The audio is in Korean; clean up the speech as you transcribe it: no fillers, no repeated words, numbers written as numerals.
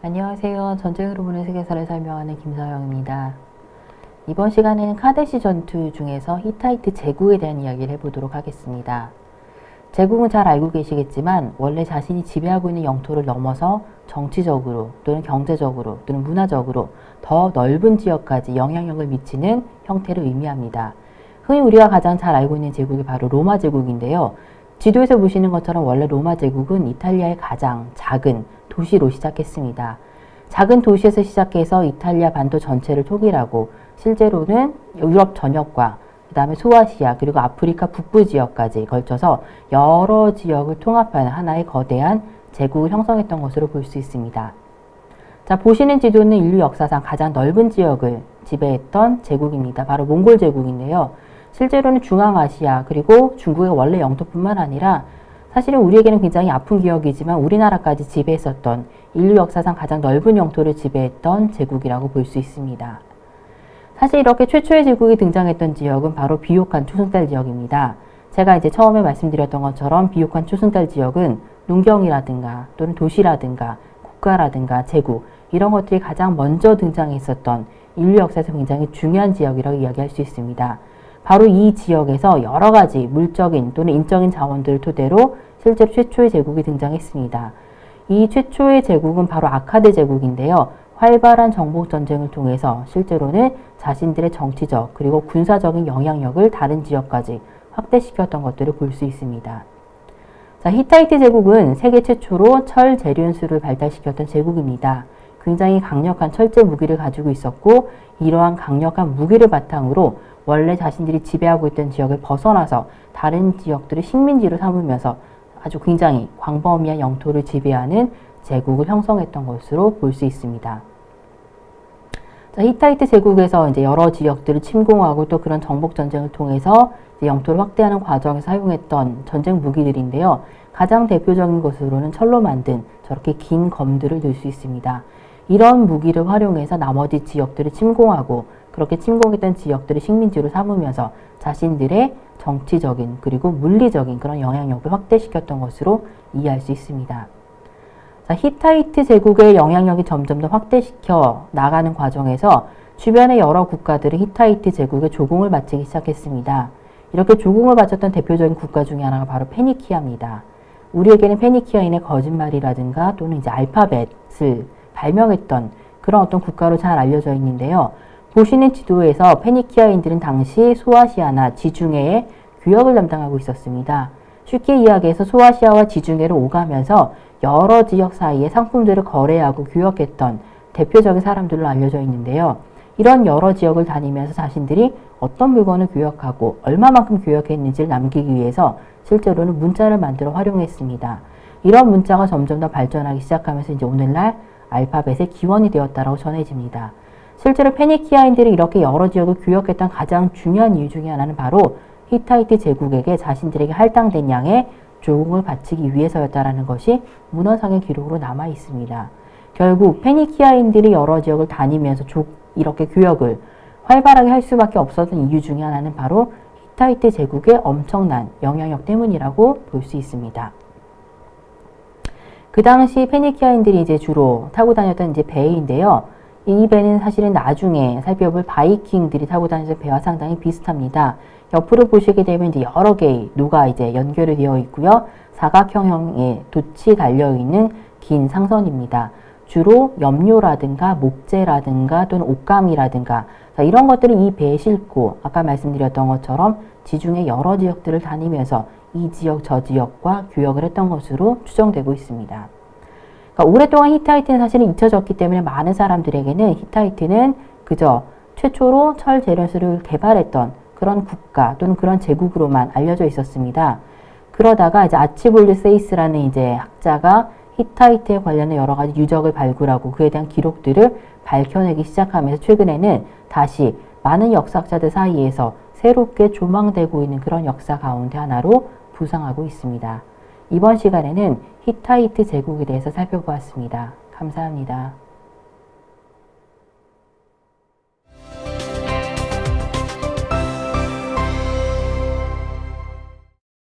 안녕하세요. 전쟁으로 보는 세계사를 설명하는 김서영입니다. 이번 시간에는 카데시 전투 중에서 히타이트 제국에 대한 이야기를 해보도록 하겠습니다. 제국은 잘 알고 계시겠지만 원래 자신이 지배하고 있는 영토를 넘어서 정치적으로 또는 경제적으로 또는 문화적으로 더 넓은 지역까지 영향력을 미치는 형태를 의미합니다. 흔히 우리가 가장 잘 알고 있는 제국이 바로 로마 제국인데요. 지도에서 보시는 것처럼 원래 로마 제국은 이탈리아의 가장 작은 도시로 시작했습니다. 작은 도시에서 시작해서 이탈리아 반도 전체를 통일하고 실제로는 유럽 전역과 그 다음에 소아시아 그리고 아프리카 북부 지역까지 걸쳐서 여러 지역을 통합하는 하나의 거대한 제국을 형성했던 것으로 볼 수 있습니다. 자, 보시는 지도는 인류 역사상 가장 넓은 지역을 지배했던 제국입니다. 바로 몽골 제국인데요. 실제로는 중앙아시아 그리고 중국의 원래 영토뿐만 아니라 사실은 우리에게는 굉장히 아픈 기억이지만 우리나라까지 지배했었던 인류 역사상 가장 넓은 영토를 지배했던 제국이라고 볼 수 있습니다. 사실 이렇게 최초의 제국이 등장했던 지역은 바로 비옥한 초승달 지역입니다. 제가 이제 처음에 말씀드렸던 것처럼 비옥한 초승달 지역은 농경이라든가 또는 도시라든가 국가라든가 제국 이런 것들이 가장 먼저 등장했었던 인류 역사에서 굉장히 중요한 지역이라고 이야기할 수 있습니다. 바로 이 지역에서 여러 가지 물적인 또는 인적인 자원들을 토대로 실제로 최초의 제국이 등장했습니다. 이 최초의 제국은 바로 아카드 제국인데요. 활발한 정복 전쟁을 통해서 실제로는 자신들의 정치적 그리고 군사적인 영향력을 다른 지역까지 확대시켰던 것들을 볼 수 있습니다. 자, 히타이트 제국은 세계 최초로 철 재련수를 발달시켰던 제국입니다. 굉장히 강력한 철제 무기를 가지고 있었고 이러한 강력한 무기를 바탕으로 원래 자신들이 지배하고 있던 지역을 벗어나서 다른 지역들을 식민지로 삼으면서 아주 굉장히 광범위한 영토를 지배하는 제국을 형성했던 것으로 볼 수 있습니다. 자, 히타이트 제국에서 이제 여러 지역들을 침공하고 또 그런 정복 전쟁을 통해서 영토를 확대하는 과정에서 사용했던 전쟁 무기들인데요. 가장 대표적인 것으로는 철로 만든 저렇게 긴 검들을 들 수 있습니다. 이런 무기를 활용해서 나머지 지역들을 침공하고 그렇게 침공했던 지역들을 식민지로 삼으면서 자신들의 정치적인 그리고 물리적인 그런 영향력을 확대시켰던 것으로 이해할 수 있습니다. 자, 히타이트 제국의 영향력이 점점 더 확대시켜 나가는 과정에서 주변의 여러 국가들은 히타이트 제국에 조공을 바치기 시작했습니다. 이렇게 조공을 바쳤던 대표적인 국가 중에 하나가 바로 페니키아입니다. 우리에게는 페니키아인의 거짓말이라든가 또는 이제 알파벳을 발명했던 그런 어떤 국가로 잘 알려져 있는데요. 보시는 지도에서 페니키아인들은 당시 소아시아나 지중해의 교역을 담당하고 있었습니다. 쉽게 이야기해서 소아시아와 지중해를 오가면서 여러 지역 사이에 상품들을 거래하고 교역했던 대표적인 사람들로 알려져 있는데요. 이런 여러 지역을 다니면서 자신들이 어떤 물건을 교역하고 얼마만큼 교역했는지를 남기기 위해서 실제로는 문자를 만들어 활용했습니다. 이런 문자가 점점 더 발전하기 시작하면서 이제 오늘날 알파벳의 기원이 되었다고 전해집니다. 실제로 페니키아인들이 이렇게 여러 지역을 교역했던 가장 중요한 이유 중에 하나는 바로 히타이트 제국에게 자신들에게 할당된 양의 조공을 바치기 위해서였다라는 것이 문헌상의 기록으로 남아 있습니다. 결국 페니키아인들이 여러 지역을 다니면서 이렇게 교역을 활발하게 할 수밖에 없었던 이유 중에 하나는 바로 히타이트 제국의 엄청난 영향력 때문이라고 볼 수 있습니다. 그 당시 페니키아인들이 이제 주로 타고 다녔던 이제 배인데요. 이 배는 사실은 나중에 살펴볼 바이킹들이 타고 다니던 배와 상당히 비슷합니다. 옆으로 보시게 되면 이제 여러 개의 노가 이제 연결이 되어 있고요. 사각형의 돛이 달려있는 긴 상선입니다. 주로 염료라든가 목재라든가 또는 옷감이라든가 이런 것들을 이 배에 싣고 아까 말씀드렸던 것처럼 지중해 여러 지역들을 다니면서 이 지역 저 지역과 교역을 했던 것으로 추정되고 있습니다. 그러니까 오랫동안 히타이트는 사실은 잊혀졌기 때문에 많은 사람들에게는 히타이트는 그저 최초로 철 재련수를 개발했던 그런 국가 또는 그런 제국으로만 알려져 있었습니다. 그러다가 이제 아치볼드 세이스라는 이제 학자가 히타이트에 관련된 여러 가지 유적을 발굴하고 그에 대한 기록들을 밝혀내기 시작하면서 최근에는 다시 많은 역사학자들 사이에서 새롭게 조망되고 있는 그런 역사 가운데 하나로 부상하고 있습니다. 이번 시간에는 히타이트 제국에 대해서 살펴보았습니다. 감사합니다.